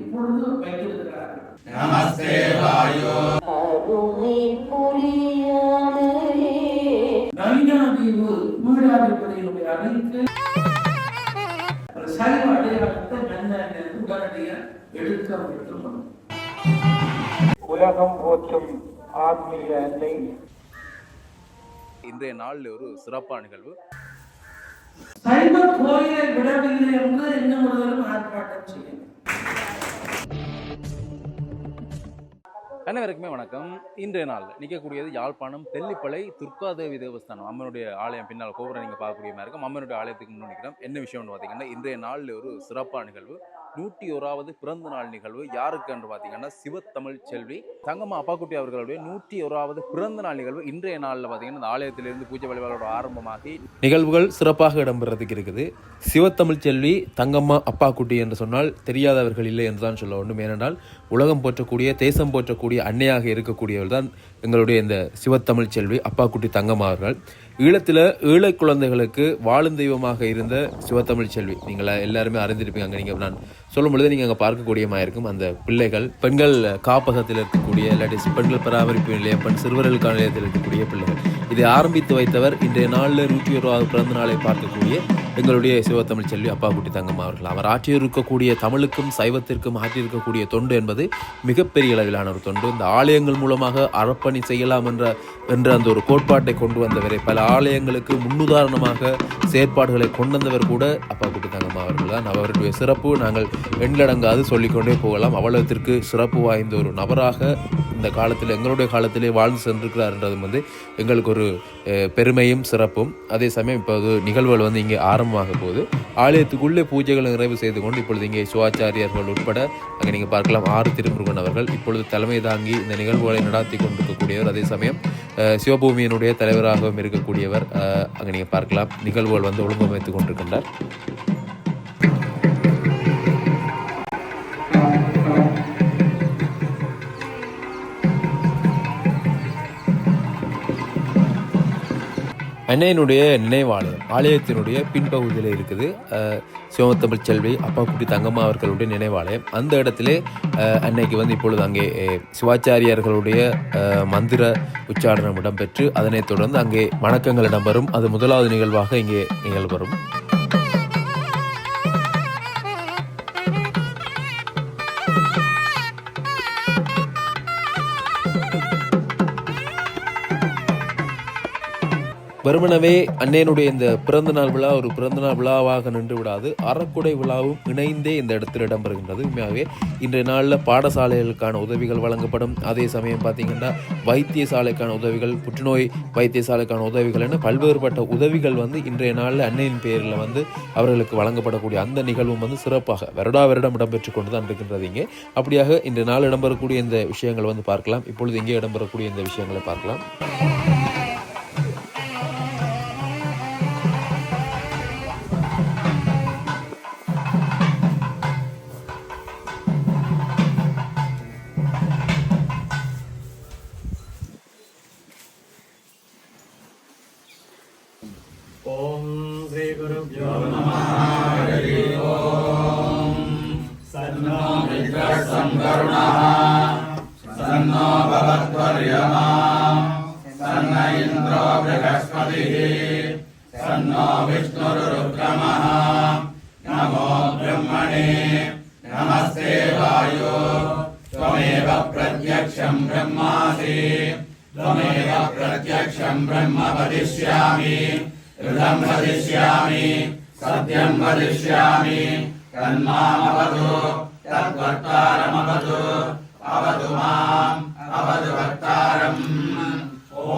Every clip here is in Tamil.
இப்பொழுது வைத்திருக்கிறார்கள். நமஸ்தே வாயோ நவீனாதீவு வீடாதிபதிகளுடைய அனைத்து சைவ அடையாளத்தை உடனடியாக எடுக்க வேண்டும். உலகம் போற்றும் ஆத்மீக அன்னை இன்றைய நாளில் ஒரு சிறப்பான நிகழ்வு. சைவ கோயிலை விடவில்லை என்று இன்னும் ஒருவரும் ஆர்ப்பாட்டம் செய்யும். அனைவருக்குமே வணக்கம். இன்றைய நாள் நிற்கக்கூடியது யாழ்ப்பாணம் தெல்லிப்பளை துர்காதேவி தேவஸ்தானம் அம்மனுடைய ஆலயம். பின்னால் கோபுரம் நீங்கள் பார்க்கக்கூடிய மாதிரி இருக்கும். அம்மனுடைய ஆலயத்துக்கு முன்னாடி நிற்கிறோம். என்ன விஷயம்னு பார்த்தீங்கன்னா, இன்றைய நாளில் ஒரு சிறப்பான நிகழ்வு, 101வது பிறந்த நாள் நிகழ்வு. யாருக்கு என்று பார்த்தீங்கன்னா, சிவத்தமிழ் செல்வி தங்கம்மா அப்பாக்குட்டி அவர்களுடைய 101வது பிறந்த நாள் நிகழ்வு. இன்றைய நாளில் பார்த்தீங்கன்னா, இந்த ஆலயத்திலிருந்து பூஜை வழிபாடோட ஆரம்பமாகி நிகழ்வுகள் சிறப்பாக இடம்பெறதுக்கு இருக்குது. சிவத்தமிழ் செல்வி தங்கம்மா அப்பாக்குட்டி என்று சொன்னால் தெரியாதவர்கள் இல்லை என்று தான் சொல்ல வேண்டும். ஏனென்றால் உலகம் போற்றக்கூடிய, தேசம் போற்றக்கூடிய அன்னையாக இருக்கக்கூடியவர் தான் எங்களுடைய இந்த சிவத்தமிழ் செல்வி அப்பாக்குட்டி தங்கம்மா அவர்கள். ஈழத்தில் ஏழை குழந்தைகளுக்கு வாழும் தெய்வமாக இருந்த சிவத்தமிழ் செல்வி நீங்கள் எல்லாருமே அறிந்திருப்பீங்க. அங்கே நீங்கள் நான் சொல்லும் பொழுது நீங்கள் அங்கே பார்க்கக்கூடியமாக இருக்கும். அந்த பிள்ளைகள் பெண்கள் காப்பகத்தில் இருக்கக்கூடிய, இல்லாட்டி பெண்கள் பராமரிப்பு நிலையம், பெண் சிறுவர்களுக்கான நிலையத்தில் இருக்கக்கூடிய பிள்ளைகள். இதை ஆரம்பித்து வைத்தவர் இன்றைய நாளில் 101வது பிறந்த நாளை பார்க்கக்கூடிய எங்களுடைய சிவத்தமிழ் செல்வி அப்பாக்குட்டி தங்கம்மா அவர்கள். அவர் ஆற்றியிருக்கக்கூடிய தமிழுக்கும் சைவத்திற்கும் ஆற்றியிருக்கக்கூடிய தொண்டு என்பது மிகப்பெரிய அளவிலான ஒரு தொண்டு. இந்த ஆலயங்கள் மூலமாக அறப்பணி செய்யலாம் என்ற அந்த ஒரு கோட்பாட்டை கொண்டு வந்தவரை, பல ஆலயங்களுக்கு முன்னுதாரணமாக செயற்பாடுகளை கொண்டு வந்தவர் கூட அப்பாக்குட்டி தங்கம்மா அவர்கள் தான். அவருடைய சிறப்பு நாங்கள் எண்ணிலடங்காது சொல்லிக்கொண்டே போகலாம். அவ்வளத்திற்கு சிறப்பு வாய்ந்த ஒரு நபராக இந்த காலத்தில், எங்களுடைய காலத்திலே வாழ்ந்து சென்றிருக்கிறார் என்றது எங்களுக்கு ஒரு பெருமையும் சிறப்பும். அதே சமயம் இப்போது நிகழ்வுகள் இங்கே ஆரம்பமாக போகுது. ஆலயத்துக்குள்ளே பூஜைகளை நிறைவு செய்து கொண்டு இப்பொழுது இங்கே சிவாச்சாரியர்கள் உட்பட அங்கே நீங்கள் பார்க்கலாம் 6 திருமுருகன் அவர்கள் இப்பொழுது தலைமை தாங்கி இந்த நிகழ்வுகளை நடாத்தி கொண்டிருக்கக்கூடியவர். அதே சமயம் சிவபூமியினுடைய தலைவராகவும் இருக்கக்கூடியவர் அங்கே நீங்கள் பார்க்கலாம் நிகழ்வுகள் ஒழுங்கமைத்துக் கொண்டிருக்கின்றார். அன்னையினுடைய நினைவாலயம் ஆலயத்தினுடைய பின்பகுதியில் இருக்குது. சிவத்தமிழ் செல்வி அப்பாக்குட்டி தங்கம்மா அவர்களுடைய நினைவாலயம். அந்த இடத்திலே அன்னைக்கு இப்பொழுது அங்கே சிவாச்சாரியர்களுடைய மந்திர உச்சாரணம் இடம்பெற்று அதனைத் தொடர்ந்து அங்கே வணக்கங்கள் இடம்பெறும். அது முதலாவது நிகழ்வாக இங்கே நிகழ்வரும். வெறுமனவே அன்னையனுடைய இந்த பிறந்தநாள் விழா ஒரு பிறந்தநாள் விழாவாக நின்று விடாது, அறக்குடை விழாவும் இணைந்தே இந்த இடத்தில் இடம்பெறுகின்றது. உண்மையாகவே இன்றைய நாளில் பாடசாலைகளுக்கான உதவிகள் வழங்கப்படும். அதே சமயம் பார்த்தீங்கன்னா வைத்தியசாலைக்கான உதவிகள், புற்றுநோய் வைத்தியசாலைக்கான உதவிகள் என பல்வேறுபட்ட உதவிகள் இன்றைய நாளில் அன்னையின் பேரில் அவர்களுக்கு வழங்கப்படக்கூடிய அந்த நிகழ்வும் சிறப்பாக வருடம் இடம்பெற்று கொண்டு தான் இருக்கின்றது இங்கே. அப்படியாக இன்றைய நாள் இடம்பெறக்கூடிய இந்த விஷயங்கள் பார்க்கலாம். இப்பொழுது இங்கே இடம்பெறக்கூடிய இந்த விஷயங்களை பார்க்கலாம். ஓம் ஸ்ரீ குருப்யோ நமः. ஹரி ஓம். சன்னோ மித்ரஸ்ஸம் கருணः சன்னோ பவத்வர்யமா சன்ன இந்திரோ ப்ரஹஸ்பதிः சன்னோ விஷ்ணுருருக்ரமः. நமோ பிரம்மணே நமஸ்தே வாயோ त्वमेव प्रत्यक्षं ब्रह्मासि त्वमेव प्रत्यक्षं ब्रह्म वदिष्यामि ऋतं वदिष्यामि सत्यं वदिष्यामि तन्मामवतु तद्वक्तारमवतु अवतु माम् अवतु वक्तारम्.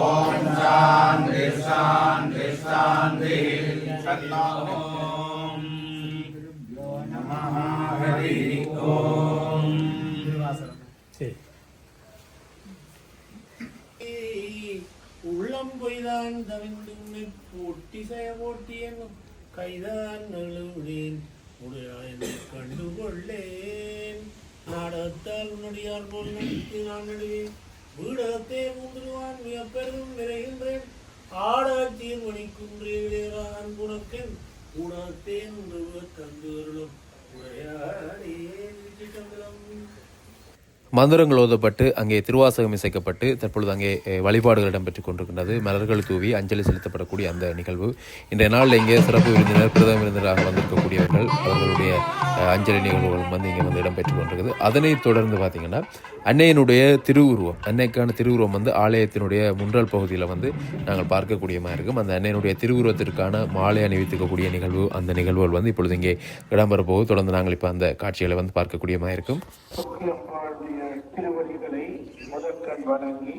ॐ शान्ति शान्ति शान्तिः. ॐ नमः. हरि ओम्. உள்ளம் பொய்தான் தவிந்து போட்டி செய்ய போட்டி என்னும் கைதான் நழுவிடேன் உடையாய் கண்டுகொள்ளேன். நாடகத்தால் உன்னுடையார் போல் நடித்து நான் நடுவேன். வீடகத்தே முந்திருவான் மிகப்பெரும் விரைகின்றேன். ஆடல் தீர்மணிக்குன்றேரா அன்புணக்கன் ஊடகத்தே உருவ தந்துவர்களும் உடையாடே திருச்சிற்றம்பலம். மந்திரங்கள் ஓதப்பட்டு அங்கே திருவாசகம் இசைக்கப்பட்டு தற்பொழுது அங்கே வழிபாடுகள் இடம்பெற்றுக் கொண்டிருக்கின்றது. மலர்கள் தூவி அஞ்சலி செலுத்தப்படக்கூடிய அந்த நிகழ்வு இன்றைய நாளில் இங்கே சிறப்பு விருந்தினர் பிரதம விருந்தினராக வந்திருக்கக்கூடியவர்கள் அவர்களுடைய அஞ்சலி நிகழ்வுகள் வந்து இங்கே வந்து இடம்பெற்றுக் கொண்டிருக்குது. அதனைத் தொடர்ந்து பார்த்திங்கன்னா அன்னையினுடைய திருவுருவம், அன்னைக்கான திருவுருவம் வந்து ஆலயத்தினுடைய முன்றல் பகுதியில் வந்து நாங்கள் பார்க்கக்கூடியமாக இருக்கும். அந்த அன்னையினுடைய திருவுருவத்திற்கான மாலை அணிவித்துக்கக்கூடிய நிகழ்வு, அந்த நிகழ்வுகள் வந்து இப்பொழுது இங்கே இடம்பெற போது தொடர்ந்து நாங்கள் இப்போ அந்த காட்சிகளை வந்து பார்க்கக்கூடியமாக இருக்கும். திருவடிகளை முதற்கண் வணங்கி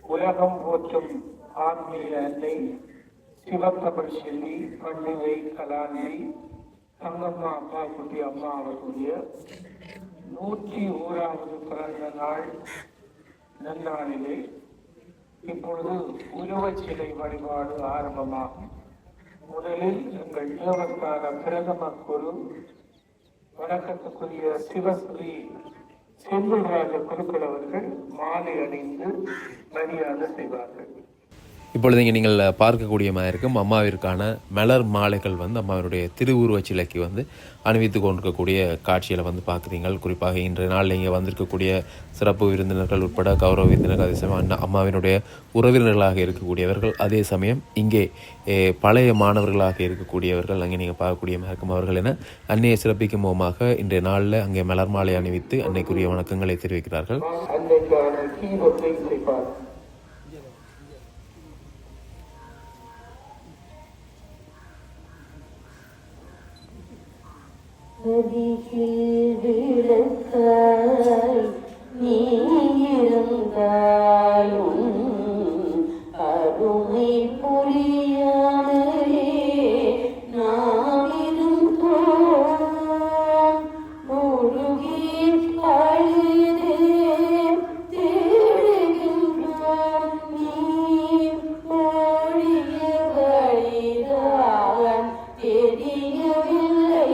உலகம் போற்றும் ஆன்மீக அன்னை சிவத்தமிழ் செல்வி பண்டிகை கலாநிதி தங்கம்மா அப்பா குட்டி அம்மா அவர்களுடைய 101வது பிறந்த நாள் நன்னாளிலே இப்பொழுது உருவச் சிலை வழிபாடு ஆரம்பமாகும். முதலில் எங்கள் தேவஸ்தான பிரதம குரு வணக்கத்துக்குரிய சிவஸ்ரீ செந்தில்ராஜ குருக்கள் அவர்கள் மாலை அணிந்து மரியாதை செய்வார்கள். இப்பொழுது இங்கே நீங்கள் பார்க்கக்கூடியமாக இருக்கும் அம்மாவிற்கான மலர் மாலைகள் வந்து அம்மாவினுடைய திருவுருவச் சிலைக்கு வந்து அணிவித்து கொண்டிருக்கக்கூடிய காட்சியில் வந்து பார்க்குறீங்கள். குறிப்பாக இன்றைய நாளில் இங்கே வந்திருக்கக்கூடிய சிறப்பு விருந்தினர்கள் உட்பட கௌரவ விருந்தினர்கள், அதே சமயம் அம்மாவினுடைய உறவினர்களாக இருக்கக்கூடியவர்கள், அதே சமயம் இங்கே பழைய மாணவர்களாக இருக்கக்கூடியவர்கள் அங்கே நீங்கள் பார்க்கக்கூடியமாக இருக்கும். அவர்கள் என அன்னையை சிறப்பிக்கும் முகமாக இன்றைய நாளில் அங்கே மலர் மாலை அணிவித்து அன்னைக்குரிய வணக்கங்களை தெரிவிக்கிறார்கள். நதியில் விளக்காய் நீ இருந்தாயும் அருமை புரியாமலே நாம் இருந்தோம். முழுகி அழுதே தேடுகின்றோம். நீ ஓடிய வழிதான் தெரியவில்லை.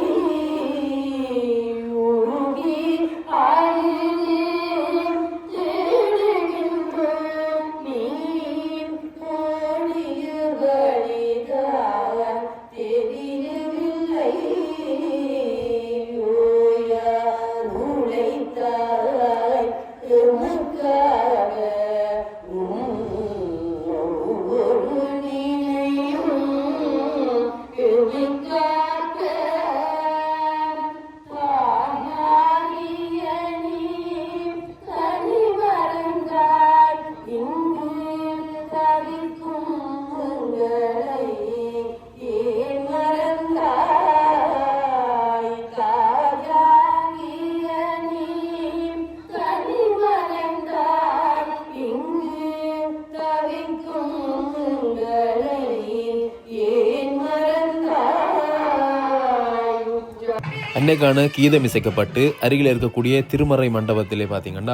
அன்னைக்கான கீதம் இசைக்கப்பட்டு அருகில் இருக்கக்கூடிய திருமறை மண்டபத்திலே பார்த்தீங்கன்னா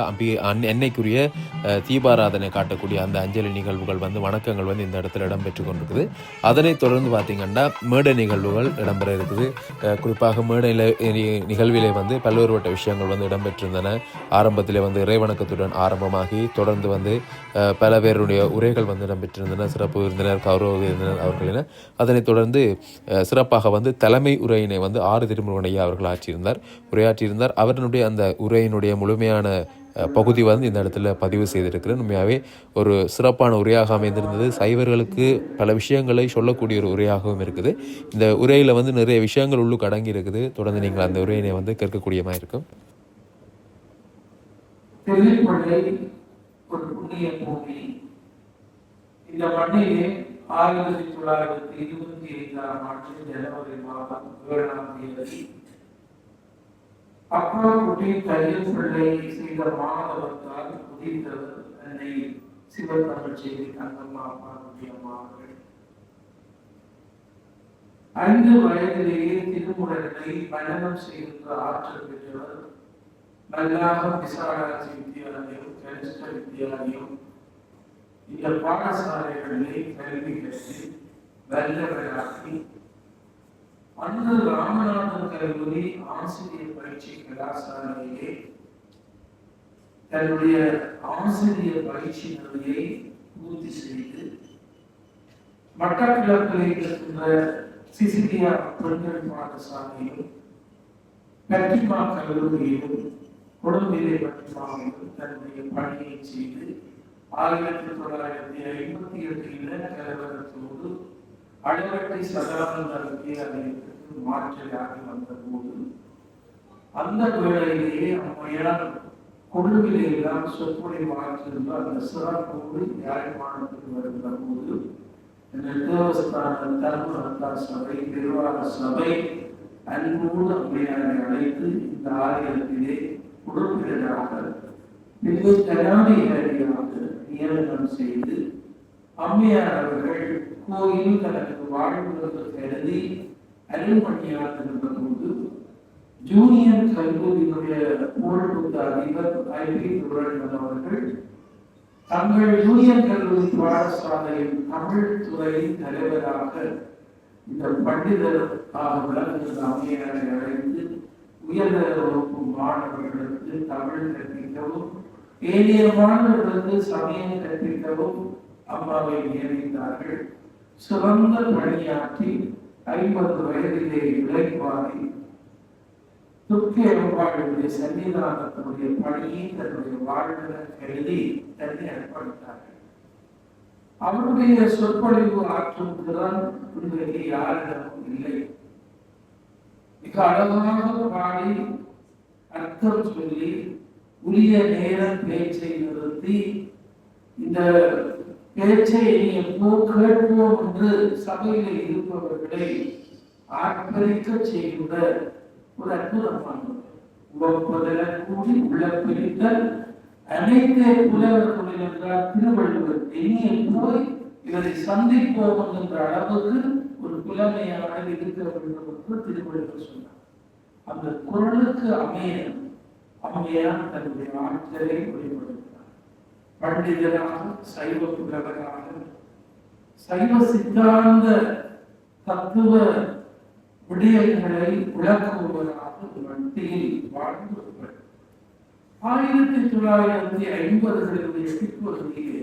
அன்னைக்குரிய தீபாராதனை காட்டக்கூடிய அந்த அஞ்சலி நிகழ்வுகள் வந்து வணக்கங்கள் வந்து இந்த இடத்துல இடம்பெற்று கொண்டிருக்குது. அதனைத் தொடர்ந்து பார்த்தீங்கன்னா மேடை நிகழ்வுகள் இடம்பெற இருக்குது. குறிப்பாக மேடை நிகழ்விலே வந்து பல்வேறுபட்ட விஷயங்கள் வந்து இடம்பெற்றிருந்தன. ஆரம்பத்திலே வந்து இறைவணக்கத்துடன் ஆரம்பமாகி தொடர்ந்து வந்து பல பேருடைய உரைகள் வந்து இடம்பெற்றிருந்தன. சிறப்பு விருந்தினர், கௌரவ விருந்தினர் அவர்கள் என. அதனைத் தொடர்ந்து சிறப்பாக வந்து தலைமை உரையினை வந்து ஆறு திருமுருகன் ஐயா அவர்கள் உரையாற்றியிருந்தார். அவர்களுடைய அந்த உரையினுடைய முழுமையான பகுதி வந்து இந்த இடத்துல பதிவு செய்திருக்கிறேன். உண்மையாகவே ஒரு சிறப்பான உரையாக அமைந்திருந்தது. சைவர்களுக்கு பல விஷயங்களை சொல்லக்கூடிய ஒரு உரையாகவும் இருக்குது. இந்த உரையில் வந்து நிறைய விஷயங்கள் உள்ளுக்கு அடங்கி இருக்குது. தொடர்ந்து நீங்கள் அந்த உரையினை வந்து கேட்கக்கூடியமாக இருக்கும். ஒரு புண்ணிய பூமி. இந்த மண்ணிலே 1925ஆம் ஆண்டு ஜனவரி மாதம் 7ஆம் தேதி அப்பா குட்டி தையல் பிள்ளை செய்த மாணவத்தால் உதித்தவர் அன்னை சிவத்தமிழ் செல்வி தங்கம்மா அப்பா குட்டி அம்மா அவர்கள். 5 வயதிலேயே திருமுறைகளை மனனம் செய்கின்ற ஆற்றல் பெற்றவர். நல்லாக விசாராட்சி வித்தியாலயம், கனிஷ்ட வித்தியாலயம், இந்த பாடசாலைகளிலே கல்வி கற்று வல்லவராகி அன்று ராமநாதன் கல்லூரி ஆசிரியர் பயிற்சி கலாசாலையிலே தன்னுடைய ஆசிரியர் பயிற்சி நிலையை பூர்த்தி செய்து மட்டக்கிழப்பில் இருக்கின்ற சிசிலியா பெண்கள் பாடசாலையில் பற்றிமா கல்லூரியிலும் கொழும்பிலே பற்றிமாவிலும் தன்னுடைய பணியை செய்து 1958 இனக்கலவரத்தோடு அடைவட்டை சதானந்தத்தை அறிவித்து மாற்றலாகி வந்தபோது அந்த வேளையிலேயே அம்மையார் கொழும்பிலே எல்லாம் சொற்பொழிவு ஆற்றிருந்த அந்த சிறப்போடு யாழ்ப்பாணத்துக்கு வருகிற போது இந்த தேவஸ்தான தர்மரத்தா சபை நிர்வாக சபை அன்போடு அம்மையாரை அழைத்து இந்த ஆலயத்திலே உறுப்பினராக பின்பு ஜனாதிபதியாக நியமனம் செய்து அம்மையார் அவர்கள் கோயில் தனக்கு வாழ்வுக்கு கருதி அருள்பணியாற்றிருந்த போது ஜூனியர் கல்லூரியினுடைய புகழ்பூத்த அதிபர் ஐபி துரன் அவர்கள் தங்கள் ஜூனியர் கல்லூரி பாடசாலையின் தமிழ் துறையின் தலைவராக இந்த பண்டிதர் விளங்குகிற அம்மையாரை அழைத்து உயர்தர வகுப்பு மாணவர்களுக்கு தமிழ் கற்பிக்கவும் ஏனைய மாணவர்களுக்கு சமயம் கற்பிக்கவும் அம்மாவை நியமித்தார்கள். சிறந்த பணியாற்றி 50 வயதிலே இளைப்பாரி துர்க்கி அம்பாளுடைய சன்னிதானத்தினுடைய பணியை தன்னுடைய வாழ்வில் கருதி தன்னை அர்ப்பணித்தார்கள். அவருடைய சொற்பொழிவு ஆற்றும் திறன் இன்றைக்கு யாரிடமும் இல்லை. மிக அழகாக பாடி அர்த்தம் சொல்லி உரிய நேரம் பேச்சை நிறுத்தி இந்த பேச்சை எப்போ கேட்போம் என்று சபையில் இருப்பவர்களை ஆர்ப்பரிக்க செய்கின்ற ஒரு அற்புதமானது. கூடி உள்ள பிரித்தல் அனைத்து புலவர்கள் என்றால் திருவள்ளுவர் எண்ணிய போய் இவரை சந்திப்போம் என்ற அளவுக்கு ஒரு புலமையான இருக்க வேண்டும் என்று திருவள்ளுவர் சொன்னார். அந்த குரலுக்கு அம்மையார் தன்னுடைய ஆற்றலை வெளிப்படுத்தினார். பண்டிதராக சைவ புலவராக சைவ சித்தாந்த தத்துவ விடயங்களை விளக்குபவராக மத்தியில் வாழ்ந்தவர்கள். 1950களினுடைய பிற்பகுதியிலே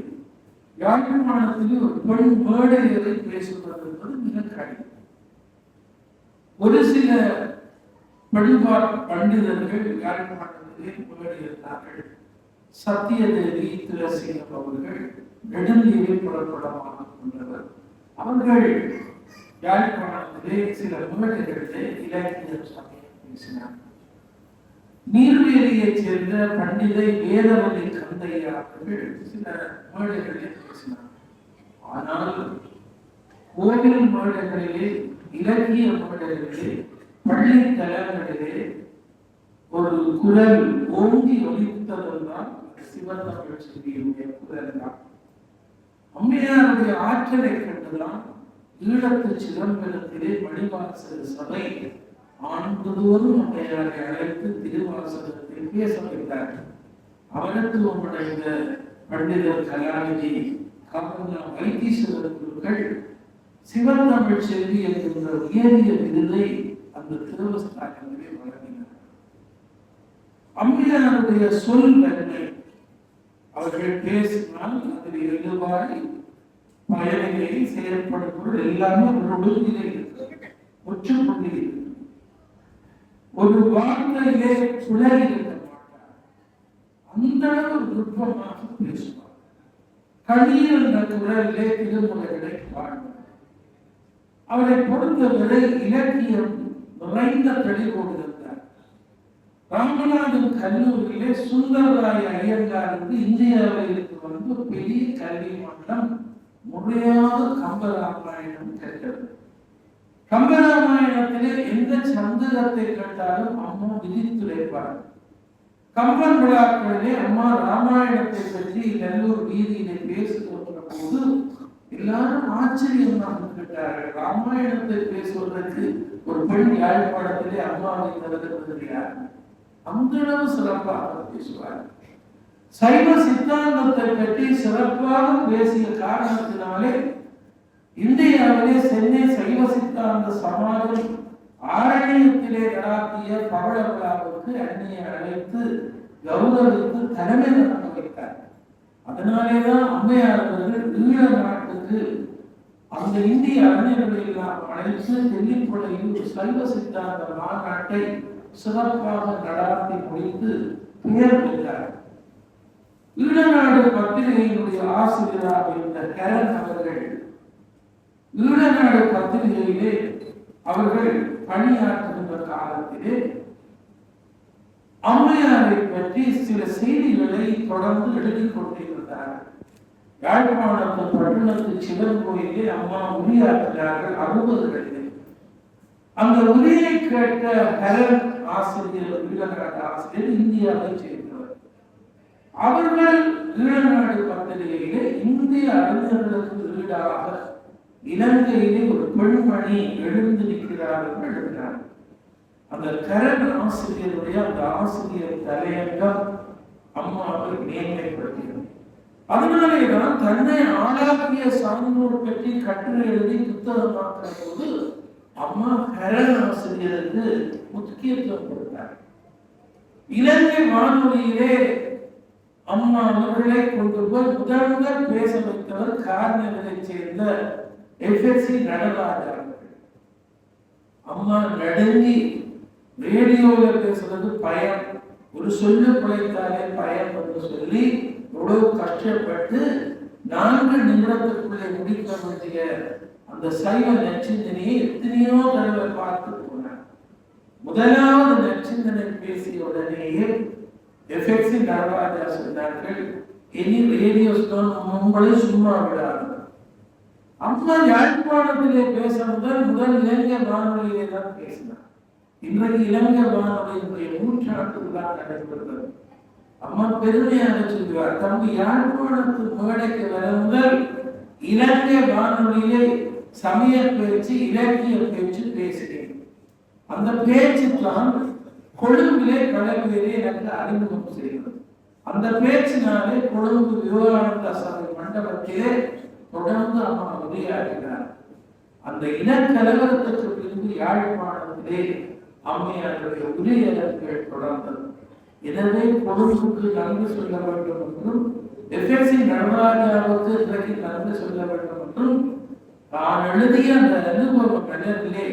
யாழ்ப்பாணத்தில் ஒரு பெண் மேடைகளை பேசுவது என்பது மிக கடினம். ஒரு சில பெண்பால் பண்டிதர்கள் யாழ்ப்பாணத்திலே மேடையிருந்தார்கள். சத்தியதேவி துளசியம் அவர்கள் நெடுந்தீவில் புறப்படமாக கொண்டவர். அவர்கள் யாழ்ப்பாணத்திலே சில மேடைகளிலே இலக்கிய சமயம் பேசினார். நீர்வேலியைச் சேர்ந்த பண்டிதை வேதவதி கந்தையா அவர்கள் சில மேடைகளிலே பேசினார். ஆனால் கோவில் மேடைகளிலே, இலக்கிய மேடைகளிலே, பள்ளி தலங்களிலே ஒரு குரல் ஓங்கி ஒலித்ததெல்லாம் சிவத்தமிழ் செல்வியுடைய குரல் தான். அம்மையாருடைய ஆற்றலை கண்டுதான் ஈழத்து சிதம்பரத்திலே மணிவாசல் சபை ஆண்டுதோறும் அம்மையாரை அழைத்து திருவாசகத்தில் பேச வைத்தார்கள். அவருக்கு உடைய பண்டிதர் கலாநிதி கவர்னர் வைத்தீஸ்வரர் குருக்கள் சிவத்தமிழ் செல்வி என்கின்ற உயரிய விருதை அந்த திருவஸ்தானத்திலே வழங்கினார். அம்மையாருடைய சொல் தன்மை அவர்கள் பேசினால் அதில் எழுவாய் பயனிலை செயல்படும் எல்லாமே ஒரு ஒழுங்கிலே ஒற்றுப்பள்ளி ஒரு வார்த்தையிலே பிழை இருக்க மாட்டார். அந்த அளவு நுட்பமாக பேசுவார். கண்ணீர் என்ற குரலிலே திருமுறைகளை பாடுவார். அவரை பொறுத்தவரை இலக்கியம் நிறைந்த தெளிவோடு இருந்தார். ராமநாதன் கல்லூரியிலே சுந்தரராய ஐயங்காருக்கு இந்தியாவிற்கு வந்து பெரிய கல்வி மன்றம் முறையாக கம்பராமாயணம் கேட்டது. கம்பராமாயணத்திலே எந்த சந்தகத்தை கேட்டாலும் அம்மா விதித்துரைப்பார். கம்பன் விழாக்களிலே அம்மா ராமாயணத்தை பற்றி நல்லூர் வீதியிலே பேசுகின்ற போது எல்லாரும் ஆச்சரியமாக கேட்டார்கள். ராமாயணத்தை பேசுவதற்கு ஒரு பெண் யாழ்ப்பாணத்திலே அம்மாவை தருகிறார். அந்த அளவு சிறப்பாக பேசுவார். சைவ சித்தாந்தத்தை பற்றி சிறப்பாக பேசிய காரணத்தினாலே இந்தியாவிலே சென்னை சைவ சித்தாந்த சமாஜம் ஆரண்யத்திலே நடாத்திய பவள விழாவுக்கு அன்னையை அழைத்து கௌரவித்து தலைமை நடத்த வைத்தார். அதனாலேதான் அம்மையார் அவர்கள் ஈழ நாட்டுக்கு அந்த இந்திய அறிஞர்களை எல்லாம் அழைத்து தெல்லிப்படையில் சைவ சித்தாந்த மாநாட்டை சிறப்பாக நடாத்தி முடித்து பெயர் பெற்றார். ஈழநாடு பத்திரிகையினுடைய ஆசிரியராக இருந்த கரண் அவர்கள் ஈழநாடு பத்திரிகையிலே அவர்கள் பணியாற்றுகின்ற காலத்திலே அம்மையாரை பற்றி சில செய்திகளை தொடர்ந்து எழுதிக் கொண்டிருந்தார். யாழ்ப்பாணத்து பட்டணத்து சிவன் கோயிலே அம்மா உரையாற்றினார்கள் 60களில். அந்த உரையை கேட்ட கரண் ஆசிரியர், ஈழநாடு ஆசிரியர் இந்தியாவை சேர்ந்தவர். அவர்கள் ஈழநாடு பத்திரிகையிலே இந்திய அறிஞர்களுக்கு ஈடாக இலங்கையிலே ஒரு பெண்மணி எழுந்திருக்கிறார்கள் எழுதினார். அந்த கரண் ஆசிரியருடைய அந்த ஆசிரியர் தலையங்கம் அம்மாவை மேன்மைப்படுத்தியது. அதனாலேதான் தன்னை ஆளாக்கிய சான்றோர் பற்றி கட்டுரை எழுதி புத்தகமாக்கிற போது அம்மா கரண் ஆசிரியருக்கு முக்கியத்துவம் கொடுத்தார். இலங்கை வானொலியிலே அம்மா அவர்களை கொண்டு போய் முதல் பேச வைத்தவர் கார்னரை சேர்ந்த FSC நடராஜா. அம்மா நடுங்கி ரேடியோவில் பேசுறது பயம், ஒரு சொல்லு பிழைத்தாலே பயம் என்று சொல்லி எவ்வளவு கஷ்டப்பட்டு 4 நிமிடத்துக்குள்ளே முடிக்க வேண்டிய அந்த சைவ நற்சிந்தனையை எத்தனையோ தடவை பார்த்து போனார். முதலாவது நற்சிந்தனை பேசிய உடனேயே FSC நடராஜா சொன்னார்கள், இனி ரேடியோ உங்களை சும்மா விடாது. அம்மா யாழ்ப்பாணத்திலே பேச முதல் இலங்கை வானொலியிலே தான் பேசினார். இன்றைக்கு இலங்கை வானொலியினுடைய 100 விழா நடைபெறுகிறது. அம்மா பெருமையாக சொல்கிறார், தம்பி யாழ்ப்பாணத்து மேடைக்கு வர முதல் இலங்கை வானொலியிலே சமய பேச்சு, இலக்கிய பேச்சு பேசினேன். அந்த பேச்சு தான் கொழும்பிலே பல பேரை எனக்கு அறிமுகம் செய்கிறது. அந்த பேச்சினாலே கொழும்பு விவேகானந்த சபை மண்டபத்திலே தொடர்ந்து அம்மா உரையாற்றினார். அந்த இனக்கலவரத்துக்கு பின்பு யாழ்ப்பாணத்திலே அம்மையாருடைய உரையாடல்கள் தொடர்ந்தது. எனவே கொழும்புக்கு நன்கு சொல்ல வேண்டும் என்றும் FSC நடராஜாவுக்கு இன்றைக்கு நன்கு சொல்ல வேண்டும் என்றும் தான் எழுதிய அந்த அனுபவ கணக்கிலே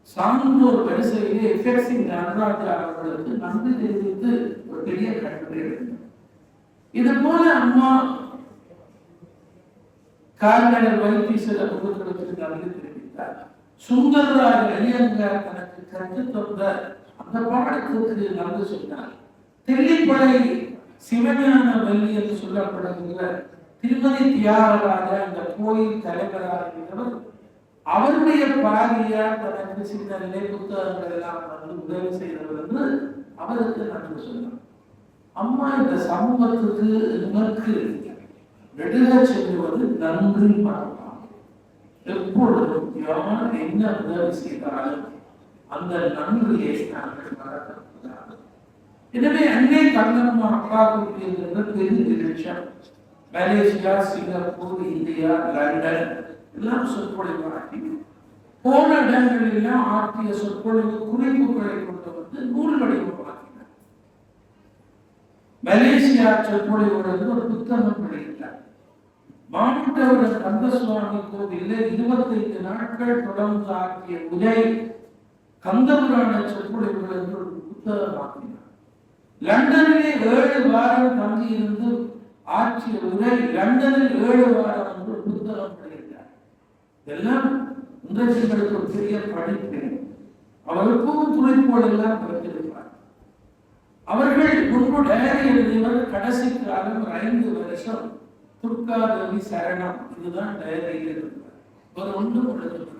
சான்றோர் வரிசையிலே FSC நடராஜா அவர்களுக்கு நன்றி தெரிவித்து ஒரு பெரிய கட்டுரை எழுதினார். இது போல அம்மா கால்நடை வைத்தீஸ்வர முகத்திற்கு நன்றி தெரிவித்தார். சுந்தரராஜ ஐயங்கார் தனக்கு கற்றுத் தந்த அந்த பாடத்திற்கு நன்றி சொன்னார். தெல்லிப்படை சிவஞான வள்ளி என்று சொல்லப்படுகிற திருமதி தியாகராஜா இந்த கோயில் தலைவராக இருந்தவர். அவருடைய பாரியார் தனக்கு சிந்தனை புத்தகங்கள் எல்லாம் வந்து உதவி செய்தவர் என்று அவருக்கு நன்றி சொன்னார். அம்மா இந்த சமூகத்துக்கு நமக்கு நெடுக செல்வது நன்றி மறப்பான். எப்பொழுதும் யார் என்ன உதவி செய்தாலும் அந்த நன்றியை நாங்கள் மறக்கக்கூடாது. எனவே அன்னை தங்கம்மா அப்பாவுக்கு இருந்த பெரிய லட்சம் மலேசியா, சிங்கப்பூர், இந்தியா, லண்டன் எல்லாம் சொற்பொழிவு ஆட்டி போன இடங்களெல்லாம் ஆற்றிய சொற்பொழிவு குறிப்புகளை கொண்டு வந்து நூல் வடிவமாக்கினார். மலேசியா சொற்பொழிவு ஒரு புத்தகம் வெளியிட்டார். மாவட்டவர் கந்தசுவாமி கோவிலில் 25 நாட்கள் தொடர்ந்து ஆற்றிய உரை கந்தபுராண சொற்பொழிவுகள் என்று ஒரு புத்தகமாக்கினார். லண்டனிலே 7 வாரம் தங்கியிருந்து ஆற்றிய உரை லண்டனில் 7 வாரம் என்று ஒரு புத்தகம் வெளியிட்டார். இதெல்லாம் இன்றைக்கு ஒரு பெரிய படிப்பு. அவருக்கும் குறிப்போடு எல்லாம் பிறந்திருப்பார். அவர்கள் முன்பு டயரி எழுதியவர் கடைசி காலம் 5 வருஷம் துர்காதேவி சரணம், இதுதான் டயரியில் இருக்கிறார். ஒரு ஒன்றும் எழுதுவது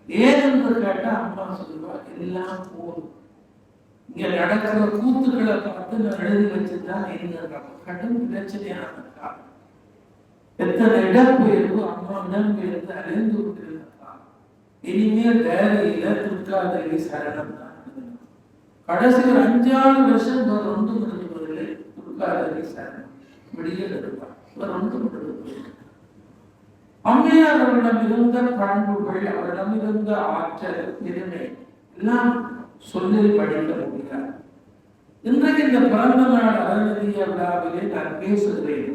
ஏன் என்று கேட்டா அம்மா சொல்லுவார், எல்லாம் போதும், இங்க நடக்கிற கூத்துக்களை பார்த்து நான் எழுதி வச்சுதான் என்ன கடும் பிரச்சனையான காலம். எத்தனை இடம்பெயர்வு அம்மா இடம்பெயர்ந்து அழிந்து கொண்டிருந்த காலம். இனிமேல் டயரியில துர்காதேவி சரணம் தான். கடைசி ஒரு 5-6 வருஷம் வேறு ஒன்றும் எழுதுவதில்லை. துர்காதேவி சரணம் விடியல் எடுப்பார். அம்மையார் அவரிடம் இருந்த பண்புகள், அவரிடம் இருந்த ஆற்றல், திறமை எல்லாம் சொல்லில் படிக்க முடியாது. இன்றைக்கு இந்த பிறந்த நாள் அறநிதிய விழாவிலே நான் பேசுகிறேன்.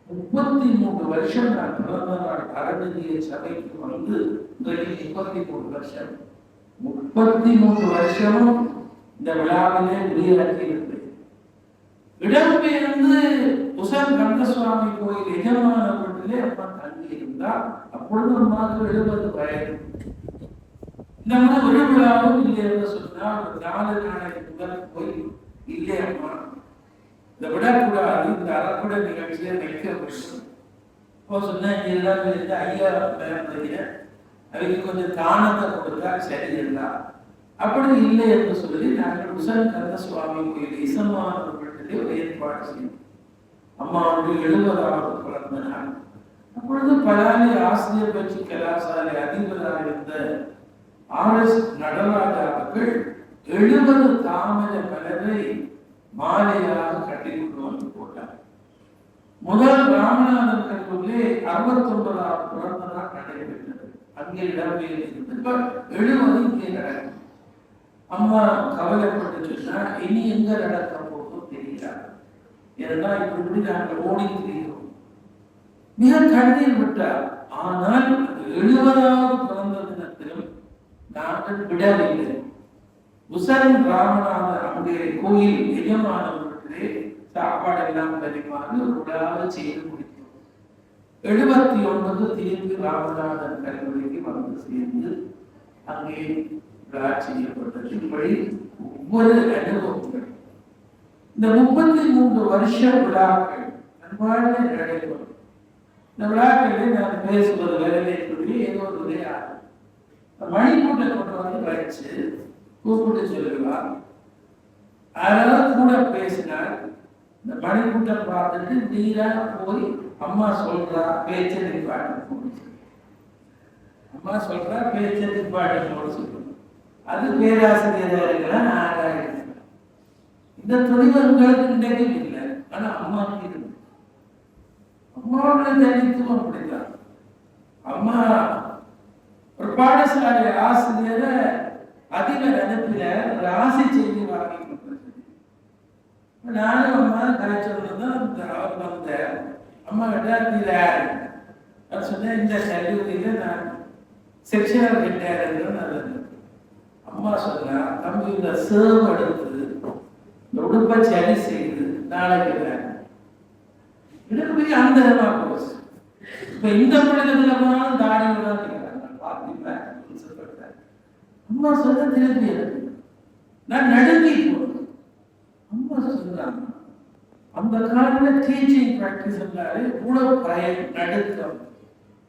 33 வருஷம் நான் பிறந்த நாள் அறநிதிய சபைக்கு வந்து இன்றைக்கு 33 வருஷம். 33 வருஷமும் இந்த விழாவிலே உரையாற்றி இருக்கிறேன். இடம்பெயர்ந்து உசன் கந்தசுவாமி கோயில் எஜமான வீட்டிலே அம்மா தங்கி இருந்தால் அப்பொழுது அம்மாவுக்கு 70 வயது. இந்த மாதிரி ஒரு விழாவும் இல்லை என்று சொன்னால் ஒரு 4 நாளைக்கு முதல் போய் இல்லை அம்மா இதை விடக்கூடாது, இந்த அறப்படை நிகழ்ச்சியை வைக்க வேண்டும். இப்போ சொன்னேன் எல்லாமே இருந்து ஐயா அதுக்கு கொஞ்சம் தானத்தை கொடுத்தா சரியில்லை. அப்படி இல்லை என்று சொல்லி நாங்கள் உசன் கந்தசுவாமி கோயில் இசமான ஒரு ஏற்பாடு செய்யும். அம்மாவுடைய 70வது பிறந்த நாள். அப்பொழுது பலாலி ஆசிரியர் பற்றி கலாசாலை அதிபராக இருந்த RS நடராஜா அவர்கள் 70 தாமரை மலரை மாலையாக கட்டிக்கொண்டு வந்து போட்டார். முதல் ராமநாதன் கல்லூரிலே 69வது பிறந்த நாள் நடைபெற்றது. அங்கே இடம்பெயர்ந்து 70 இங்கே நடக்கும். அம்மா கவலைப்பட்டு சொன்னா இனி எங்க நடக்க போதும் தெரியாது. ஏன்னா இப்படி நாங்கள் ஓடி திரிகிறோம். மிக கண்ணீர் விட்டார். ஆனால் 70வது பிறந்த தினத்திலும் நாங்கள் விடவில்லை. உசன் ராமநாதர் அங்கே கோயில் எஜமானவர்களே சாப்பாடு எல்லாம் பரிமாறி ஒரு விழாவை செய்து முடித்தோம். 79 திரும்பி ராமநாதன் கல்லூரிக்கு வந்து சேர்ந்து அங்கே விழா செய்யப்பட்டது. இப்படி ஒவ்வொரு அனுபவங்கள் இந்த 33 வருஷ விழாக்கள் அன்பான நடைபெறும். இந்த விழாக்களில் நான் பேசுவது வேலை சொல்லி ஏதோ ஒரு உரையாடு மணிக்கூட்டை கொண்டு வந்து வச்சு கூப்பிட்டு சொல்லுவார். யாராவது கூட பேசினார் இந்த மணிக்கூட்டம் பார்த்துட்டு நீரா போய் அம்மா சொல்றா பேச்சை நிப்பாட்டு, அம்மா சொல்றா பேச்சை நிப்பாட்டு சொல்லணும். அது பேராசிரியராக இருக்கலாம், ஆராக இருக்கலாம். இந்த துணிவர்களுக்கு இன்றைக்கு இல்லை, ஆனா அம்மாவுக்கு இருக்கு. அம்மாவோட தனித்துவம் அப்படித்தான். அம்மா ஒரு பாடசாலை ஆசிரியரை அதிபர் அனுப்பில ஒரு ஆசை செய்தி வாங்கி கொடுத்தது. நானும் அம்மா கரைச்சொல்தான் அவர் வந்த அம்மா கிட்ட சொன்னேன் இந்த கல்லூரியில நான் செக்ஷனல் ஹெட் நல்லது. அம்மா சொன்னா தம்பி இந்த சேவ் எடுத்து இந்த உடுப்பை சரி செய்து நாளைக்கு எனக்கு போய் அந்தரமா போச்சு. இப்ப இந்த பழக்கத்துல போனாலும் தாடியோட பார்த்துப்பேன். அம்மா சொல்ல திருப்பி நான் நடுங்கி போனேன். அம்மா சொல்றாங்க அந்த காலத்துல டீச்சிங் பிராக்டிஸ் இவ்வளவு பயன் நடுக்கம்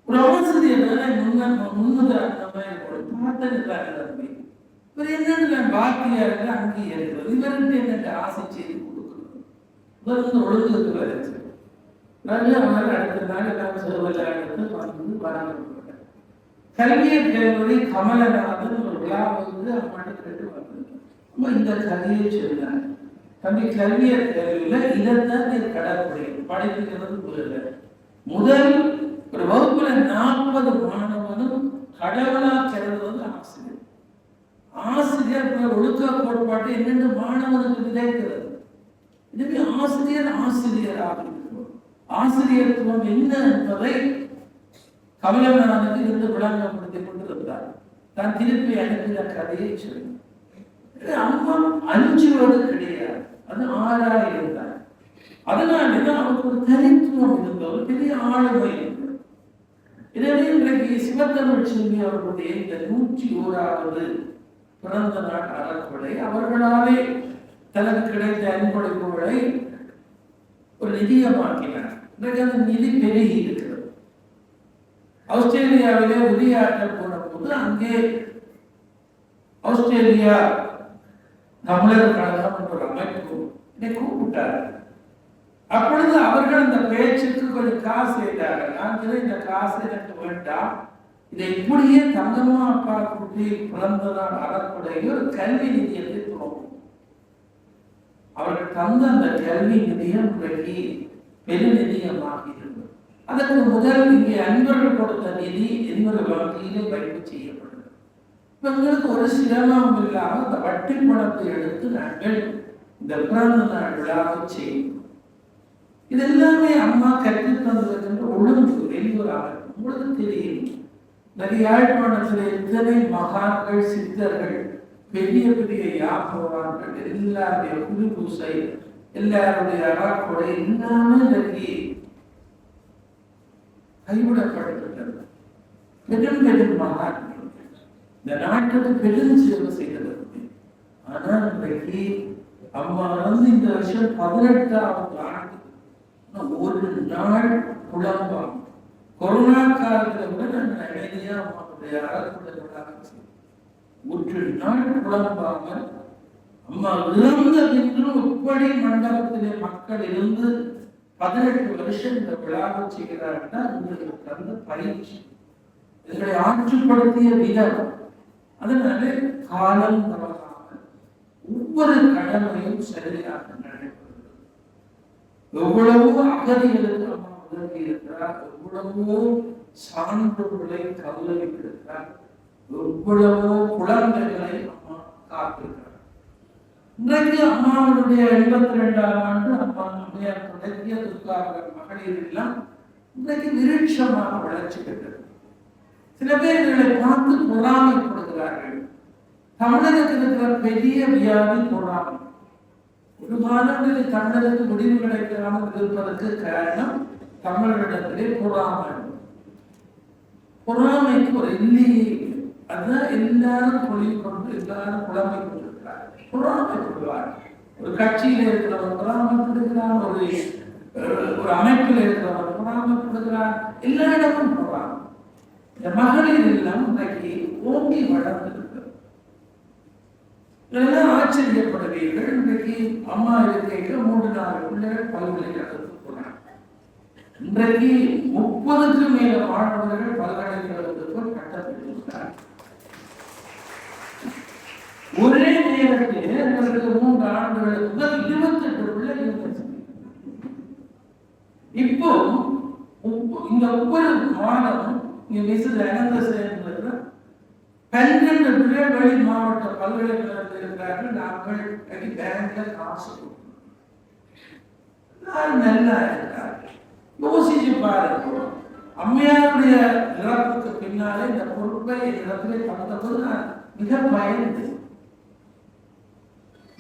ஒரு ஆசிரியர் முன்னது அந்த மாதிரி பார்த்தது. இவர் என்னன்னு நான் பாக்கியா இருக்க அங்கேயே இருக்கிறது. இவருக்கு என்ன ஆசை செய்து கொடுக்கணும். இவர் ஒழுங்குக்கு வரைச்சு நல்ல அடுத்த நாள் எல்லாம் சிறுவர்கள் எடுத்து வந்து வராங்க. கல்வியர் கல்லூரி கமலநாதன் ஒரு விழா வந்து அம்மாட்ட கேட்டு வந்தது. அம்மா இந்த கதையை சொன்னாங்க. தம்பி கல்வியர் கல்வியில இதைத்தான் நீ கடற்கொடை படிப்புகிறது புரியல. முதல் ஒரு வகுப்புல 40 மாணவனும் கடவுளா கருதுவது ஆசிரியர். ஆசிரியர் ஒழுக்க கோட்பாட்டு என்னென்ன மாணவனுக்கு விதைக்கிறது. எனவே ஆசிரியராக இருக்கிறோம். ஆசிரியத்துவம் என்ன என்பதை கமலநாதனுக்கு இருந்து விளங்கப்படுத்திக் கொண்டிருந்தார். தான் திருப்பி அனுப்பின கதையை சொல்லி அம்மா அஞ்சுவது கிடையாது, அது ஆறா இருந்தார். அதனாலதான் அவருக்கு ஒரு தனித்துவம் இருந்த ஒரு பெரிய ஆளுமை இருந்தது. எனவே இன்றைக்கு சிவத்தமிழ் செல்வி அவர்களுடைய இந்த 101வது பிறந்த நாள் அறக்கொடை அவர்களாலே தனக்கு கிடைத்த அன்பளிப்புகளை ஒரு நிதியமாக்கினார். இன்றைக்கு அந்த நிதி பெருகி இருக்கிறது. ஆஸ்திரேலியாவிலே உரையாற்ற போன போது அங்கே ஆஸ்திரேலியா தமிழர் கழகம் என்ற ஒரு அமைப்பு கூப்பிட்டார். அப்பொழுது அவர்கள் அந்த பேச்சுக்கு கொஞ்சம் காசு கேட்டார்கள். நான் இந்த காசு எனக்கு வேண்டாம், இதை இப்படியே தங்கம்மா அப்பா குட்டி பிறந்த நாள் அறக்குடைய ஒரு கல்வி நிதியத்தை துவங்கும். அவர்கள் தந்த அந்த கல்வி நிதியம் இன்றைக்கு பெருநிதியமாக இருந்தது. அதற்கு முதல் இங்கே அன்பர்கள் கொடுத்த நிதி இன்னொரு வங்கியிலே வைப்பு செய்யப்பட்டது. இவங்களுக்கு ஒரு சிரமம் இல்லாமல் அந்த வட்டி பணத்தை எடுத்து நாங்கள் இந்த பிறந்த நாள் விழாவை செய்யும். இதெல்லாமே அம்மா கற்றுத் தந்திருக்கின்ற ஒழுங்கு வெளியூராக உங்களுக்கு தெரியும். இந்த யாழ்ப்பாணத்தில் எத்தனை மகான்கள் சித்தர்கள் பெரிய பெரிய யாப்பவான்கள் எல்லாருடைய குரு பூசை எல்லாருடைய அறாக்கொடை எல்லாமே இன்றைக்கு கைவிடப்பட்டிருக்கிறது. பெரும் பெரும் மகான்கள் இந்த நாட்டுக்கு பெரும் சேவை செய்கிறது. ஆனால் இன்றைக்கு அம்மா இந்த வருஷம் 18வது ஆண்டு ஒரு நாள் குழம்பம் கொரோனா காலத்துல கூட நான் அமைதியா அம்மாவுடைய அறக்குடலாக ஒரு நாள் குழம்பாமல் அம்மா இறந்த பின்னும் இப்படி மண்டபத்திலே மக்கள் இருந்து 18 வருஷம் இந்த விழாவை செய்கிறார்னா உங்களுக்கு தந்த பயிற்சி எங்களை ஆற்றுப்படுத்திய விதம். அதனால காலம் தவறாமல் ஒவ்வொரு கடமையும் சரியாக நடைபெறுகிறது. எவ்வளவோ அகதிகளுக்கு அம்மா உதவி இருக்கிறார், எவ்வளவோ சான்றோர்களை கௌரவித்திருக்கிறார், எவ்வளவோ குழந்தைகளை அம்மா காத்திருக்கிறார். இன்றைக்கு அம்மாவுடைய 82ஆம் ஆண்டு அம்மா அம்மையார் தொடங்கிய துர்காவலர் மகளிர் எல்லாம் இன்றைக்கு விருட்சமாக வளர்ச்சி பெற்றது. சில பேர் இவர்களை பார்த்து பொறாமைப்படுகிறார்கள். தமிழகத்தில் இருக்கிற பெரிய வியாதி பொறாமை. ஒரு மாதங்களில் தமிழருக்கு முடிவு கிடைக்காமல் இருப்பதற்கு காரணம் தமிழரிடத்திலே பொறாமை. பொறாமைக்கு ஒரு இல்லையே, அதான் எல்லாரும் பொழிவு கொண்டு எல்லாரும் புலமை கொண்டிருக்கிறார். பொறாமைப்படுவார். ஒரு கட்சியில இருக்கிறவர் பொறாமைப்படுகிறார், ஒரு அமைப்பில் இருக்கிறவர் பொறாமைப்படுகிறார், எல்லா இடமும் பொறாமை. இந்த மகளிர் எல்லாம் இன்றைக்கு ஓங்கி வளர்ந்திருக்கிறது. இதெல்லாம் ஆச்சரியப்படுவீர்கள். இன்றைக்கு அம்மா இருக்கைக்கு 3-4 பிள்ளைகள் பல்கலைக்கழகத்துக்கு போனாங்க. இன்றைக்கு 30க்கு மேல மாணவர்கள் பல்கலைக்கழகத்துக்கு கட்டப்பட்டிருக்கிறார். ஒரே நேரத்தில் எங்களுக்கு 3 ஆண்டுகளுக்கு முதல் 28 பிள்ளைகள். இப்போ இந்த ஒவ்வொரு மாதமும் மிஸ்டர் அனந்த சேர்ந்து 12 பேர் வெளி மாவட்ட பல்கலைக்கழகத்தில் இருக்கிறார்கள். நாங்கள் பேங்க்ல காசு நல்லா இருக்கிறார்கள். யோசிச்சு பாருங்க, அம்மையாருடைய இறப்புக்கு பின்னாலே இந்த பொறுப்பை இடத்திலே தந்தபோது நான் மிக பயந்து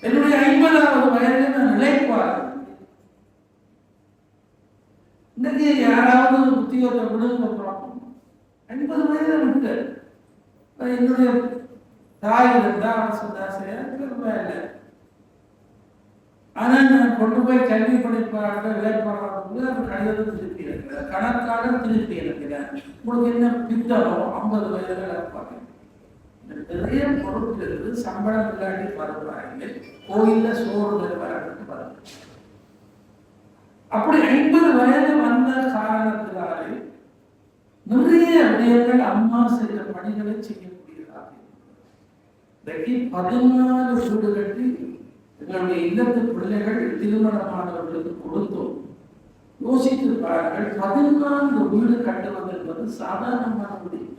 என்னுடைய 50வது வயதில் நான் நிலைப்பார். இன்னைக்கு யாராவது உத்தியோகத்தை விடுங்க, 50 வயதை விட்டு என்னுடைய தாய் இருந்தா இல்லை. ஆனா நான் கொண்டு போய் கல்வி படிப்பாக விளையாடுறது அவர் கடிதத்தை திருப்பி இருக்கிறார், கணக்காக திருப்பி இருக்கிறார். உங்களுக்கு என்ன பித்தமோ 50 வயதுல இருப்பாங்க. நிறைய பொருட்கள் சம்பளம் இல்லாட்டி பரவாயில்லை, கோயில்ல சோறு நிர்வாகத்துக்கு பரவாயில்லை. அப்படி 50 வயது வந்த காரணத்தினாலே நிறைய விடயங்கள் அம்மா செய்த பணிகளை செய்யக்கூடியதாக. 14 வீடு கட்டி எங்களுடைய இல்லத்து பிள்ளைகள் திருமணமானவர்களுக்கு கொடுத்தோம். யோசித்து பாருங்கள், 14 வீடு கட்டுவது என்பது சாதாரணமான முடியும்.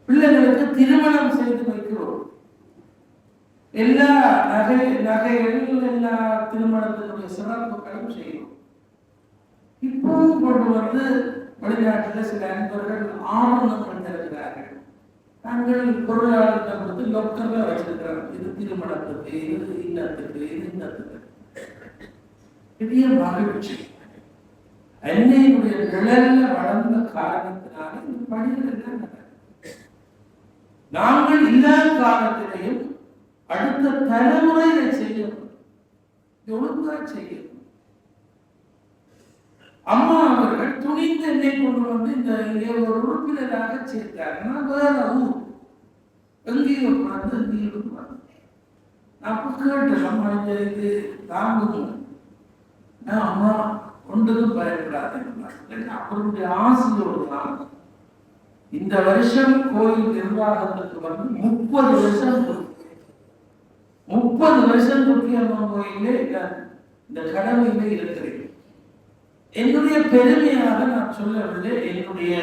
பிள்ளைகளுக்கு திருமணம் செய்து வைக்கிறோம். எல்லா நகைகள் எல்லா திருமணத்தினுடைய சிறப்புகளும் செய்யணும். இப்பவும் கொண்டு வந்து வெளிநாட்டில் சில நண்பர்கள் ஆவணங்கள் தருகிறார்கள். நாங்கள் பொருளாளர்கள் வந்து லொக்கர்ல வச்சிருக்கிறார்கள். இது திருமணத்துக்கு, இது இன்னத்துக்கு, இது இன்னத்துக்கு. பெரிய மகிழ்ச்சி. அன்னையுடைய நிழல்ல வளர்ந்த காரணத்தினால இந்த பணிகள் எல்லாம் நடக்கும். நாங்கள் இல்லாத காலத்திலையும் அடுத்த தலைமுறையை செய்யணும், ஒழுங்காக செய்யணும். அம்மா அவர்கள் துணிந்து என்னை கொண்டு வந்து இந்த ஒரு உறுப்பினராக சேர்த்தார். நான் வேற ஊர் எங்கேயோ பார்த்து எங்கேயோ நான் கேட்டேன், அம்மா இது தாங்குங்க, அம்மா ஒன்றுக்கும் பயப்படாது. அவருடைய ஆசையோடு தான் இந்த வருஷம் கோயில் நிர்வாகத்துக்கு வந்து 30 வருஷம் 30 வருஷம் முக்கியமான கோயிலே இந்த கடமையிலே இருக்கிறேன். என்னுடைய பெருமையாக நான் சொல்லவில்லை, என்னுடைய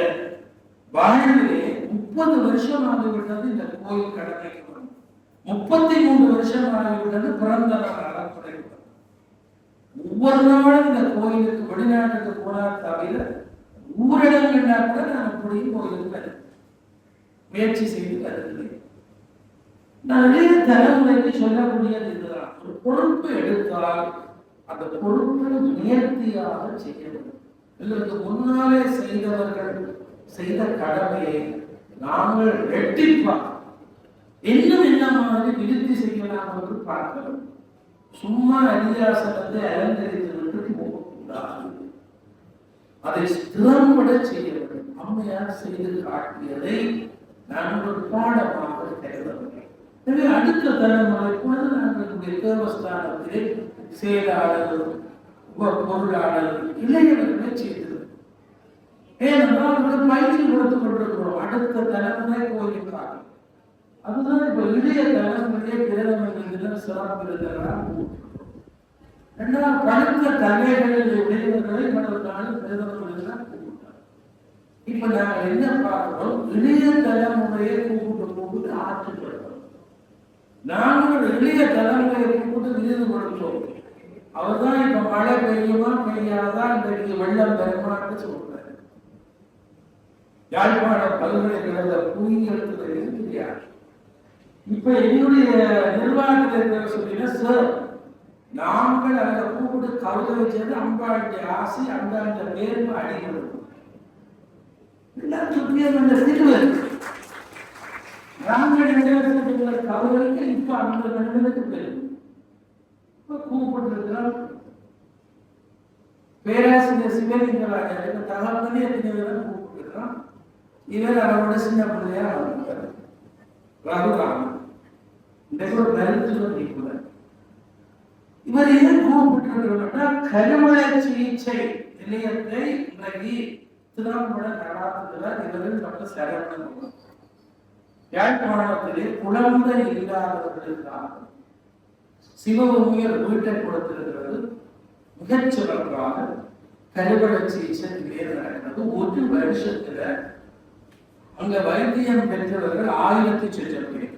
வாழ்விலே 30 வருஷம் ஆகிவிட்டது இந்த கோயில் கடமைக்கு. 33 வருஷம் ஆகிவிட்டது பிறந்த நாள் அறக்குறைவு. ஒவ்வொரு நாளும் இந்த கோயிலுக்கு வெளிநாட்டுக்கு போனால் தவிர ஊரடங்குன்னா கூட நான் அப்படியும் போயிருப்பேன், முயற்சி செய்து வரவில்லை. நான் இளைய தலைமுறைக்கு சொல்லக்கூடியது இதுதான். ஒரு பொறுப்பு எடுத்தால் அந்த பொறுப்பை நேர்த்தியாக செய்ய வேண்டும். இதற்கு முன்னாலே செய்தவர்கள் செய்த கடமையை நாங்கள் ரெட்டிப்பாக இன்னும் என்ன மாதிரி விருத்தி செய்யலாம் என்று பார்க்கிறோம். சும்மா அரியாசனத்தை அலங்கரித்து விட்டு போகக்கூடாது, அதை திறம்பட செய்ய வேண்டும். அம்மையார் செய்து காட்டியதை நான் ஒரு பாடமாக கருதவில்லை. எனவே அடுத்த தலைமுறைக்கு நாங்கள் தேவஸ்தானத்திலே செயலாளர், பொருளாளர் இளையவர்களை செய்தது. ஏனென்றால் அவர்கள் பயிற்சி கொடுத்துக் கொண்டிருக்கிறோம். அடுத்த தலைமுறை கோயிலுக்காக அதுதான் இப்ப இளைய தலைமுறையே பேரமைகள் சிறப்பு இருக்கிறார். இரண்டாவது படுத்த தலைகளில் இளையவர்களை மற்றவர்களால் பேரமைகள் கூப்பிட்டார். இப்ப நாங்கள் என்ன பார்க்கிறோம், இளைய தலைமுறையை கூப்பிட்டு ஆற்றுக்கிறோம். நாங்கள் இளைய தலைமுறையை கூப்பிட்டு விருது கொடுத்தோம். அவர்தான் இப்ப மழை பெய்யுமா பெய்யாதா, இன்றைக்கு வெள்ளம் பெருமான்னு சொல்றாரு. யாழ்ப்பாண பல்கலைக்கழக புவியியல் துறையில் தெரியாது. இப்ப என்னுடைய நிர்வாகத்தில் சொல்லினா, சார் நாங்கள் அதை கூப்பிட்டு கவிதை வச்சது அம்பாளுடைய ஆசை, அந்த நேர்வு அடிக்கிறது திருவர் ராமலிங்க கவிதைக்கு இப்ப அந்த நண்பனுக்கு பெரும் கூப்பிட்டிருக்கிறார். பேராசிரியர் சிவலிங்கராஜன் தகவலே கூப்பிட்டுருக்கிறான். இவர் அவரோட சின்ன பிள்ளையா ரகுராமன் இவர் ஏன் கூப்பிட்டிருக்கிறார், கருவள சிகிச்சை நிலையத்தை இன்றைக்கு திறம்பட நடாத்துகிறார். இவர்கள் டாக்டர் சரவணன். யாழ்ப்பாணத்திலே குழந்தை இல்லாதவர்களுக்காக சிவபூமியர் வீட்டை கொடுத்திருக்கிறது. மிகச்சிறப்பாக கருவள சிகிச்சை நிலையம் நடக்கிறது. ஒரு வருஷத்துல அங்க வைத்தியம் பெற்றவர்கள் 1000 சொச்சம் பேர்.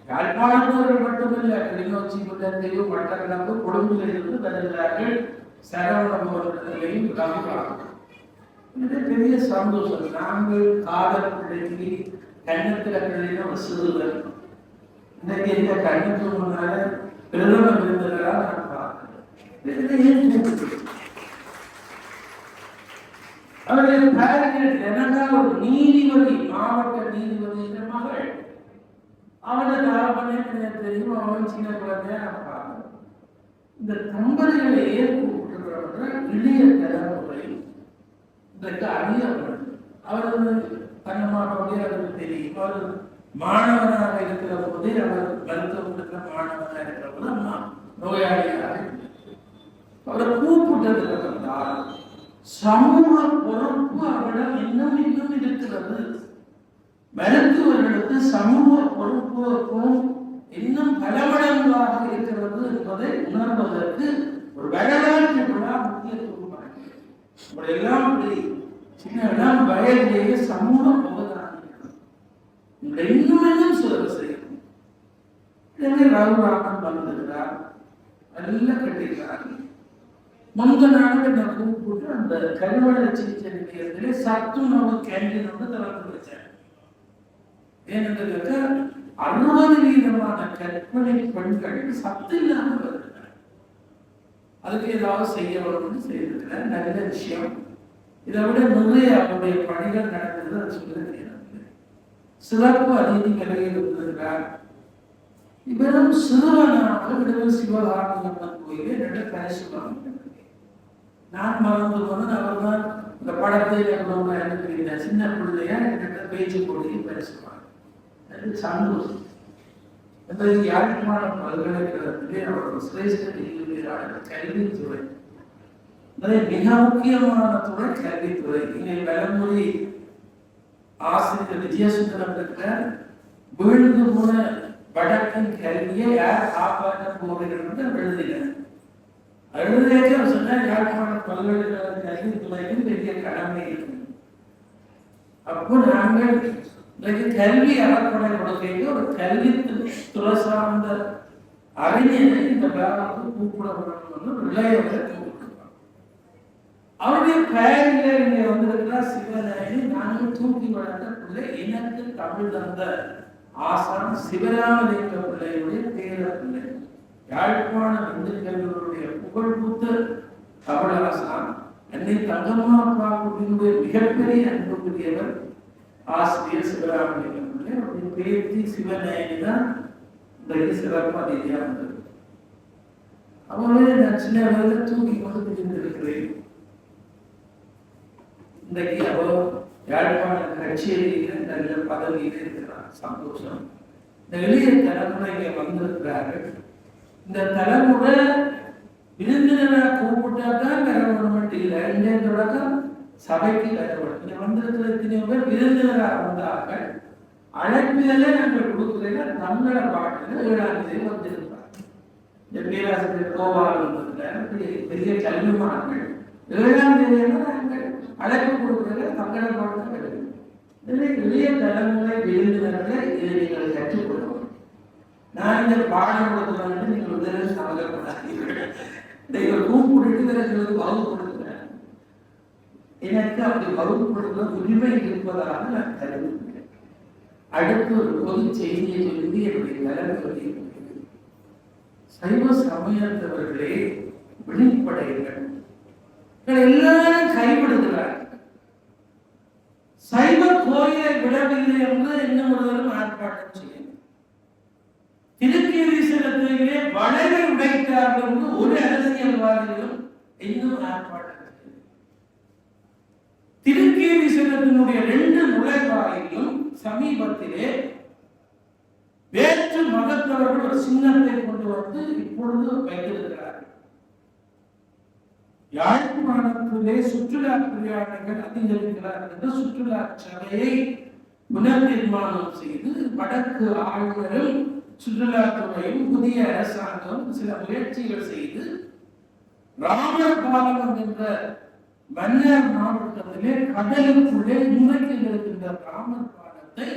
யாழ்ப்பாணத்தவர்கள் மட்டுமல்ல, கிளிநொச்சி, முல்லைத்தீவு, மட்டக்களப்பு, கொழும்பிலிருந்து வருகிறார்கள். சரவணபுரத்திலையும் இது பெரிய சந்தோஷம். நாங்கள் காதல் பிள்ளைக்கு கண்ணத்துல பிள்ளைங்க ஒரு சிறுவர் இன்னைக்கு இந்த கண்ணுக்கு முன்னால பிரதமர் இருந்ததா நான் பார்க்கிறேன். அவருடைய பேரண்ட் என்னன்னா ஒரு நீதிபதி, மாவட்ட நீதிபதி மகள். அவனை தாபனே தெரியும், அவன் சின்ன குழந்தைய நான் பார்க்கிறேன். இந்த தம்பதிகளை ஏற்படுத்துகிறவர்கள் இளைய தலைமுறை இதற்கு அறியவர்கள். அவர் பண்ணமாட்டோடைய அவருக்கு தெரியும். அவர் மாணவனாக இருக்கிற போதே அவர் மருத்துவம் இருக்கிற மாணவனாக இருக்கிற போது அம்மா நோயாளியாக அவரை கூப்பிட்டது வந்தால் சமூக பொறுப்பு அவரிடம் இன்னும் இருக்கிறது. மருத்துவர்களுக்கு சமூக பொறுப்புக்கும் இன்னும் பலமடங்காக இருக்கிறது என்பதை உணர்வதற்கு ஒரு வரலாற்று விழா முக்கியத்துவம். எல்லாம் சின்ன இடம் வயதிலேயே சமூக அவதானிகள் இன்னும் சேவை செய்யணும். எனவே ரகுராமன் வந்திருக்கிறார், எல்லாம் கட்டிக்கிறார்கள். முந்த நாள் நான் கூப்பிட்டு அந்த கருவள சிகிச்சை நிலையத்திலே சத்துணவு கேண்டீன் வந்து திறந்து வச்சேன். ஏனென்று 60% கற்பனை பெண்கள் சத்து இல்லாமல் வருகிறார். அதுக்கு ஏதாவது செய்ய வரும்னு செய்திருக்கிற நல்ல விஷயம். இதை விட நிறைய அவருடைய பணிகள் நடந்தது. அது சொல்ல சிறப்பு அதிதி நிலையில் இருந்திருக்கிறார். இவரும் சிறுவனாக விடுதல் சிவகாமியம்மன் கோயிலே ரெண்டு பரிசுவாங்க. நான் மறந்து போனது அவர் தான் இந்த படத்தை அனுப்பியிருந்த சின்ன பிள்ளையா என்கிட்ட பேச்சு போட்டி பரிசுவாங்க. சந்தோஷம். யாழ்ப்பாண பல்கலைக்கழகத்திலே அவர் சிரேஷ்ட டிகிரியாளர் கல்வித்துறை, மிக முக்கியமான துறை கல்வித்துறை. இங்கே வலமுறை ஆசிரியர் விஜயசுந்தரம் இருக்கிற வீழ்ந்து போன வடக்கின் கல்வியை யார் காப்பாற்ற போகிறீர்கள் என்று எழுதினார். எழுதிய சொன்ன யாழ்ப்பாண பல்கலைக்கழக கல்வித்துறைக்கும் பெரிய கடமை இருக்கு. அப்போ நாங்கள் கல்வி அறப்படை கொடுக்க ஒரு கல்வி துறை சார்ந்த அறிஞரை இந்த விழாவுக்கு கூப்பிட வேண்டும் என்று இளையவரை கூப்பிட்டுருக்காங்க. அவருடைய பெயரிலே இங்கே வந்திருக்கிறார் சிவநாயகி. நாங்கள் தூக்கி வளர்ந்த பிள்ளை, எனக்கு தமிழ் தந்த ஆசான் சிவராமலிங்க பிள்ளையுடைய பேர பிள்ளை. யாழ்ப்பாண இந்து கல்லூரியுடைய புகழ்பூத்த தமிழாசான் என்னை தங்கம்மா பாக்குடைய மிகப்பெரிய அன்புக்குரியவர் ஆசிரியர் சிவராமலிங்க பிள்ளை. அவருடைய பேத்தி சிவநாயகி தான் இன்றைக்கு சிறப்பு அதிதியா வந்தது. அவங்களே நான் சின்ன வயதுல தூக்கி கொண்டு பிரிந்திருக்கிறேன். இன்றைக்கு அவர் யாழ்ப்பாண கட்சியில் நல்ல பதவியில் இருக்கிறார். சந்தோஷம். இந்த எளிய தலைமுறைக்கு வந்திருக்கிறார்கள். இந்த தலைமுறை விருந்தினரை கூப்பிட்டாதான் கவர்மெண்ட் இல்லை, இன்றைய தொடக்கம் சபைக்கு கவர்மெண்ட் வந்திருக்கிற எத்தனையோ பேர் விருந்தினராக வந்தார்கள். அழைப்பிலே நாங்கள் கொடுக்கிறேன். தமிழ பாட்டில் 7ஆம் தேதி வந்திருக்கிறார். இந்த பேராசிரியர் கோபாலன் பெரிய கல்விமான்கள் 7ஆம் தேதி நாங்கள் அழைப்பு கொடுக்கிற தமிழ பாட்டில் எளிய தலைமுறை விருந்தினர்களை இதை நீங்கள் கற்றுக்கொள்ளும். நான் இந்த பாடம் கொடுக்கிறேன், நீங்கள் உதவி சமகப்படாதீர்கள். நீங்கள் கூப்பிட்டு எனக்கு வகுப்பு கொடுக்கிறேன். எனக்கு அப்படி வகுப்பு கொடுக்கிற உரிமை இருப்பதாக நான் கருதுகிறேன். அடுத்து ஒரு பொது செய்தியை சொல்லி என்னுடைய தலைவர்களே, சைவ சமயத்தவர்களே விழிப்படைகள் எல்லாரும் கைவிடுகிறார்கள். சைவ கோயிலை விடவில்லை என்று இன்னும் ஒருவரும் ஆர்ப்பாட்டம் செய்யும். திருக்கேதீஸ்வரத்திலே வளைவை உடைத்தார்கள் என்று ஒரு அரசியல்வாதிகளும் இன்னும் ஆர்ப்பாட்டம் செய்யும். திருக்கேதீஸ்வரத்தினுடைய 2 நுழைவாயிலும் சமீபத்திலே வேற்று மதத்தவர்கள் ஒரு சின்னத்தை கொண்டு வந்து இப்பொழுது வைத்திருக்கிறார்கள். யாழ்ப்பாணத்திலே சுற்றுலா பிரயாணிகள் அதிகரிக்கிறார்கள் என்று சுற்றுலா சபையை புனர் நிர்மாணம் செய்து வடக்கு ஆளுநரும் சுற்றுலாத்துறையும் புதிய அரசாங்கம் சில முயற்சிகள் செய்து ராமர் பாலம் என்ற மன்னர் மாவட்டத்திலே கடலுக்குள்ளே இன்றைக்கு இருக்கின்ற ராமர் பாலத்தை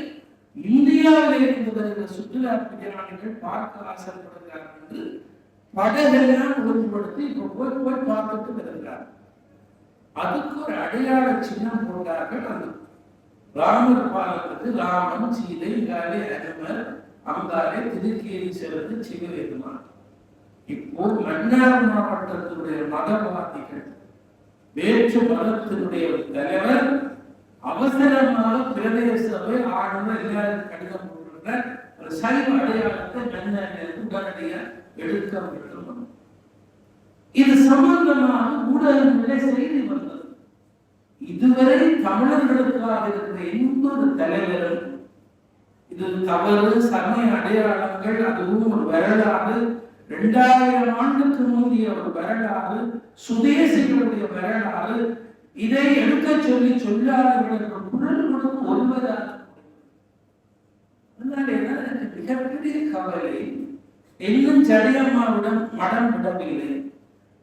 இந்தியாவில் இருந்து வருகிற சுற்றுலா பிரயாணிகள் பார்க்க ஆசைப்படுகிறார்கள் என்று படகெல்லாம் ஒழுங்குபடுத்தி போய் பார்த்துட்டு வருகிறார். அதுக்கு ஒரு அடையாள சின்னம் போட்டார்கள். அந்த ராமர் பாலத்துக்கு ராமன், சீதை, காலே அனுமர், அங்காலே திருக்கேதீஸ்வரத்து சிவபெருமான். இப்போ மன்னார் மாவட்டத்தினுடைய மதவாதிகள் வேற்று மதத்தினுடைய தலைவர் அவசரமாக பிரதேச சபை ஆளுநர் எல்லாரும் கடிதம் போடுகிற ஒரு சைவ அடையாளத்தை மன்னாரிலிருந்து உடனடியாக எடுக்க வேண்டும். இது சம்பந்தமாக ஊடகங்களே செய்தி வந்தது. இதுவரை தமிழர்களுக்காக இருக்கிற எந்த ஒரு தலைவரும் இது தவறு, சமய அடையாளங்கள், அதுவும் ஒரு வரலாறு, 2000 ஆண்டுக்கு முந்தைய ஒரு வரலாறு, சுதேசிகளுடைய வரலாறு, இதை எடுக்க சொல்லி சொல்லாதவர்கள் குரல் கொடுத்து ஒருவராக. எனக்கு மிகப்பெரிய கவலை, இன்னும் ஜடையம்மாவிடம் மடம் விடவில்லை,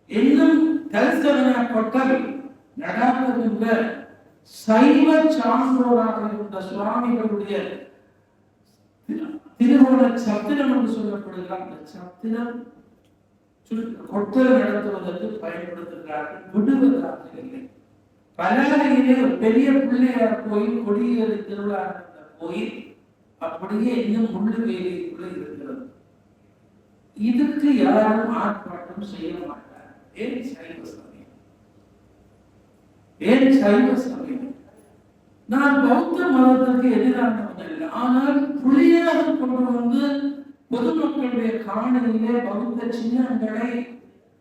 இன்னும் தரிசன கொட்டல் நடாத்துகின்ற சைவ சான்றோராக இருந்த சுவாமிகளுடைய திருவோண சத்திரம் என்று சொல்லப்படுகிற அந்த சத்திரம் கொட்டல் நடத்துவதற்கு பயன்படுத்துகிறார்கள். விடுவதாக இல்லை. பலாலையிலே ஒரு பெரிய பிள்ளையார் கோயில், கொடியேறி திருவிழா கோயில் அப்படியே இன்னும் முள்ளு வேலைக்குள்ள இருக்கிறது. இதுக்கு யாரும் ஆர்ப்பாட்டம் செய்ய மாட்டார். ஏன் சைவ சமயம்? ஏன் சைவ சமயம்? நான் பௌத்த மதத்திற்கு எதிரானவன் இல்லை. ஆனால் புலியாக கொண்டு வந்து பொதுமக்களுடைய காணியிலே பௌத்த சின்னங்களை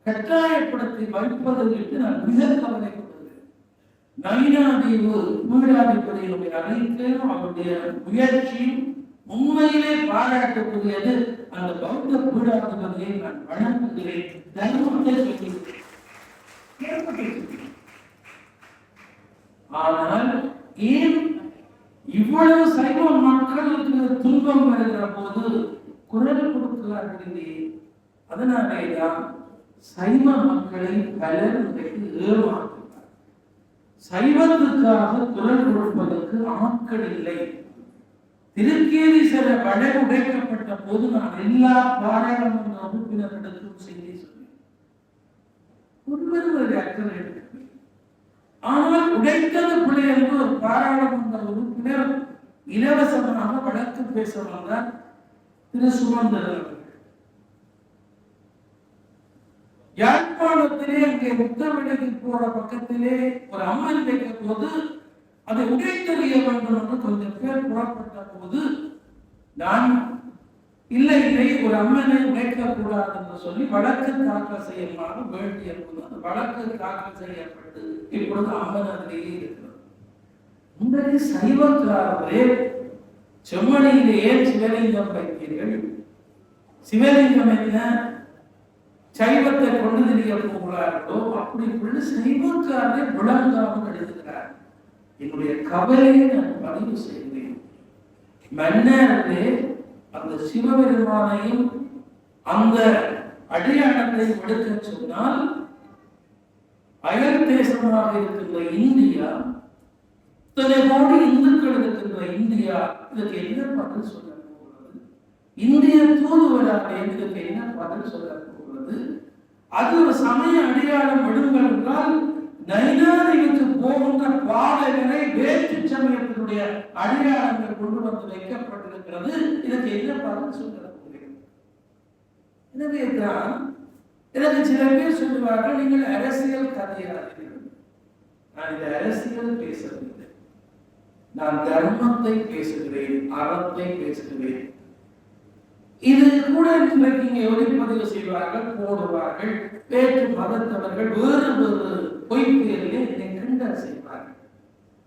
கட்டாயப்படுத்தி வைப்பதற்கு நான் மிக கவலைப்படுகிறேன். நயினாதீவு பீடாதிபதியினுடைய அனைத்தையும் அவருடைய முயற்சியும் உண்மையிலே பாராட்டக்கூடியது. அந்த பௌத்த பீடாதிபதியை நான் வணங்குகிறேன். தர்மத்தை சொல்லுகிறேன். ஆனால் ஏன் இவ்வளவு சைவ மக்களுக்கு துன்பம் வருகிற போது குரல் கொடுக்கிறார்கள்? அதனாலேதான் சைவ மக்களை பலர் ஏமாற்றுகிறார். சைவத்துக்காக குரல் கொடுப்பதற்கு ஆட்கள் இல்லை. திருக்கேதீஸ்வர வடை உடைக்கப்பட்ட போது நான் எல்லா பாராளுமன்ற உறுப்பினர்களுக்கும் செய்தி சொன்னேன். ஒருவர் ஒரு அக்கறை எடுக்கவில்லை. ஆனால் உடைத்தது பிள்ளை என்று ஒரு பாராளுமன்ற உறுப்பினர் இலவசமாக வழக்கு பேச வந்தார் திரு சுமந்திரன். யாழ்ப்பாணத்திலே அங்கே முத்தமிழகி போற பக்கத்திலே ஒரு அம்மன் வைக்க போது அதை உடைத்தெறிய வேண்டும் என்று கொஞ்சம் பேர் புறப்பட்ட போது நான் இல்லை ஒரு அம்மனை உடைக்கக்கூடாது என்று சொல்லி வழக்கு தாக்கல் செய்யுமாறு வேண்டிய போது அந்த வழக்கு தாக்கல் செய்யப்பட்டு இப்பொழுது அம்மன் அதிலேயே இருக்கிறது. உங்களுடைய சைவக்காரர்களே செம்மணியிலே ஏன் சிவலிங்கம் வைத்தீர்கள்? சிவலிங்கம் என்ன சைவத்தை கொண்டு தெரிய போகிறார்களோ அப்படி சைவக்காரரை விளங்காமல் எழுதுகிறார். என்னுடைய கவலையை நான் பதிவு செய்கிறேன். மன்னரே அந்த சிவபெருமானையும் அந்த அடையாளத்தை எடுக்க சொன்னால் அயல் தேசமாக இருக்கின்ற இந்தியா, இத்தனை கோடி இந்துக்கள் இருக்கின்ற இந்தியா, இதுக்கு என்ன பதில் சொல்ல போகிறது? இந்திய தூதுவராக இதுக்கு என்ன பதில் சொல்ல போகிறது? அது ஒரு சமய அடையாளம் விடுங்கள் என்றால் நைனாதிக்கு போகின்ற பாதைகளை வேற்று சமயத்தினுடைய அடையாளங்கள் கொண்டு வந்து வைக்கப்பட்டிருக்கிறது. இதற்கு என்ன பதில் சொல்ல போகிறேன்? எனவே தான் எனக்கு சில பேர் சொல்லுவார்கள், நீங்கள் அரசியல் கதையாளர்கள். நான் இந்த அரசியல் பேசவில்லை, நான் தர்மத்தை பேசுகிறேன், அறத்தை பேசுகிறேன். இது கூட இன்றைக்கு ஒளிப்பதிவு செய்வார்கள், போடுவார்கள். வேற்று மதத்தவர்கள் வேறு வேறு பொய்ப்பேரிலே என்னை கிண்டல் செய்வார்கள்.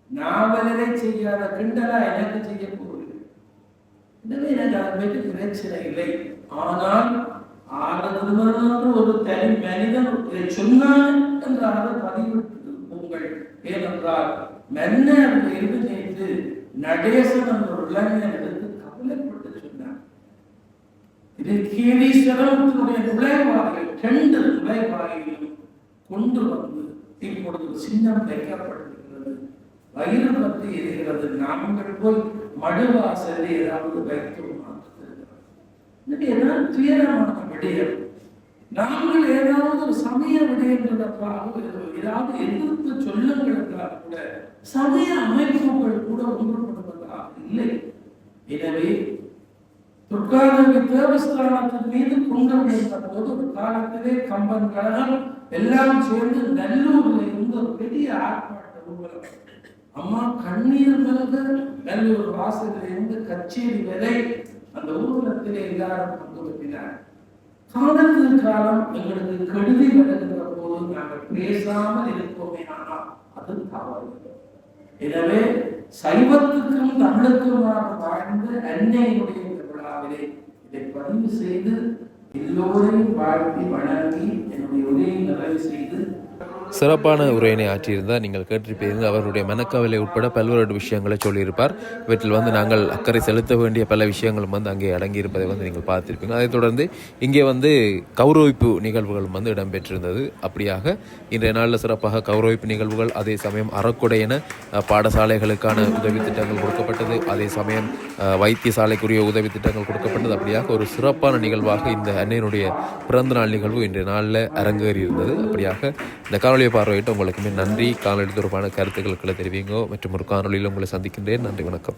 நாவலரை செய்யாத கிண்டலா எனக்கு செய்ய போகிறேன். எனவே எனக்கு அதை பற்றி பிரச்சனை இல்லை. ஆனால் ஒரு தனி மனிதன் இதை சொன்னான் என்றால் பதிவிட்டு உங்கள் ஏனென்றால் மன்னர் இருந்து நேற்று நடேசன் என்ற இளைஞன் எடுத்து கவலைப்பட்டு சொன்னார். இது கீழீஸ்வரத்தினுடைய நுழைவாயில் 2 நுழைவாயிலும் கொண்டு வந்து இப்பொழுது சின்னம் வைக்கப்பட்டிருக்கிறது. வயிறு பற்றி இருக்கிறது. நாங்கள் போய் மடுவாசலை ஏதாவது வைத்தோம். ஏதாவது துயரமான விடயம், நாங்கள் ஏதாவது ஒரு சமய விடயங்களுக்காக ஏதாவது எதிர்த்து சொல்லுங்களுக்காக கூட சமய அமைப்புகள் கூட ஒன்றுபடுவதாக இல்லை. எனவே துர்காதேவி தேவஸ்தானத்தின் மீது குண்டம் வைத்த போது ஒரு காலத்திலே கம்பன் கழகம் எல்லாம் சேர்ந்து நல்லூரில் இருந்து ஒரு பெரிய ஆர்ப்பாட்ட ஊர்வலம். அம்மா கண்ணீர் மல்க நல்லூர் வாசலில் இருந்து கச்சேரி வரை அந்த ஊர்வலத்திலே எல்லாரும் பங்குபற்றினார். காலத்தின் காலம் எங்களுக்கு கெடுதி வருகின்ற போது நாங்கள் பேசாமல் இருப்போமே, ஆனால் அது தவறு. எனவே சைவத்துக்கும் தமிழுக்குமாக வாழ்ந்து அன்னையினுடைய விழாவிலே இதை பதிவு செய்து எல்லோரையும் வாழ்த்தி வணங்கி என்னுடைய உரையை நிறைவு செய்து சிறப்பான உரையினை ஆற்றியிருந்தால் நீங்கள் கேட்டிருப்பீர்கள். அவருடைய மனக்கவலை உட்பட பல்வேறு விஷயங்களை சொல்லியிருப்பார். இவற்றில் நாங்கள் அக்கறை செலுத்த வேண்டிய பல விஷயங்களும் அங்கே அடங்கியிருப்பதை நீங்கள் பார்த்திருப்பீங்க. அதைத் தொடர்ந்து இங்கே கௌரவிப்பு நிகழ்வுகளும் இடம்பெற்றிருந்தது. அப்படியாக இன்றைய நாளில் சிறப்பாக கௌரவிப்பு நிகழ்வுகள், அதே சமயம் அறக்குடையென பாடசாலைகளுக்கான உதவி திட்டங்கள் கொடுக்கப்பட்டது, அதே சமயம் வைத்தியசாலைக்குரிய உதவி திட்டங்கள் கொடுக்கப்பட்டது. அப்படியாக ஒரு சிறப்பான நிகழ்வாக இந்த அன்னையினுடைய பிறந்த நாள் நிகழ்வு இன்றைய நாளில் அரங்கேறி இருந்தது. அப்படியாக இந்த காணொலியை பார்வையிட்டு உங்களுக்கு நன்றி. காணொலி தொடர்பான கருத்துக்களை தெரிவிங்க. மற்றும் ஒரு காணொலியில் உங்களை சந்திக்கின்றேன். நன்றி, வணக்கம்.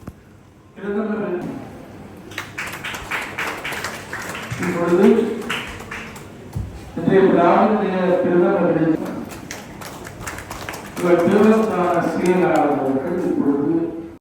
தேவஸ்தான செயலாளர்கள் இப்பொழுது